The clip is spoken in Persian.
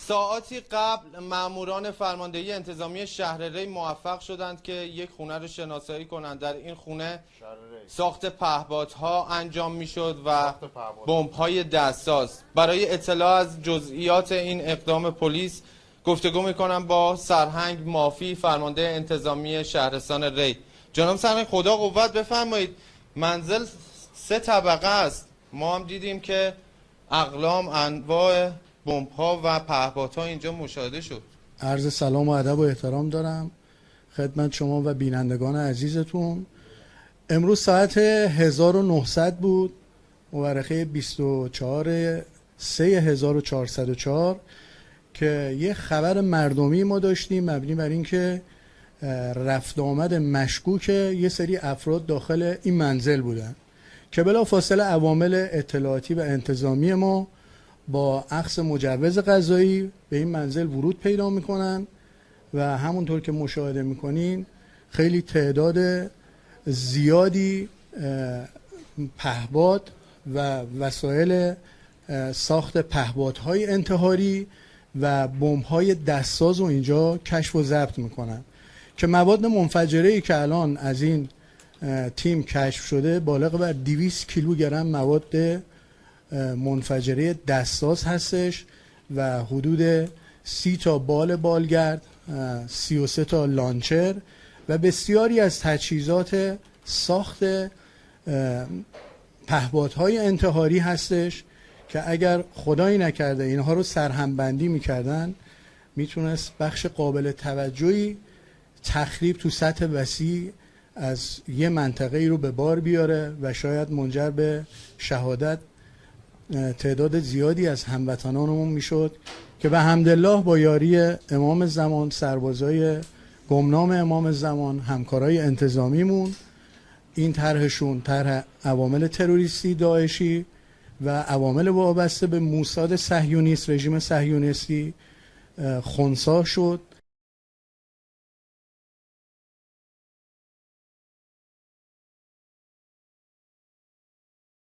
ساعاتی قبل ماموران فرماندهی انتظامی شهر ری موفق شدند که یک خونه رو شناسایی کنند. در این خونه ساخت پهپادها انجام میشد و بمب‌های دستساز. برای اطلاع از جزئیات این اقدام پلیس گفتگو میکنم با سرهنگ مافی، فرمانده انتظامی شهرستان ری. جناب سرهنگ خدا قوت، بفرمایید. منزل 3 طبقه است. ما هم دیدیم که اقلام، انواع بمب‌ها و پهپادها اینجا مشاهده شد. عرض سلام و ادب و احترام دارم خدمت شما و بینندگان عزیزتون. امروز ساعت 1900 بود، مورخه 24/3/1404 که یه خبر مردمی ما داشتیم مبنی بر این که رفت آمد مشکوک یه سری افراد داخل این منزل بودن که بلافاصله عوامل اطلاعاتی و انتظامی ما با اخذ مجوز قضایی به این منزل ورود پیدا میکنن و همونطور که مشاهده میکنین خیلی تعداد زیادی پهپاد و وسایل ساخت پهپادهای انتحاری و بمب‌های دستساز رو اینجا کشف و ضبط میکنن که مواد منفجره‌ای که الان از این تیم کشف شده بالغ بر 200 کیلوگرم مواد منفجره دستساز هستش و حدود 30 تا بالگرد، 33 تا لانچر و بسیاری از تجهیزات ساخت پهپادهای انتحاری هستش که اگر خدایی نکرده اینها رو سرهمبندی میکردن میتونست بخش قابل توجهی تخریب تو سطح وسیع از یه منطقه ای رو به بار بیاره و شاید منجر به شهادت تعداد زیادی از هموطنانمون میشد که به حمدالله با یاری امام زمان، سربازای گمنام امام زمان، همکارای انتظامیمون، این طرحشون طرح عوامل تروریستی داعشی و عوامل وابسته به موساد صهیونیست، رژیم صهیونیستی خنثی شد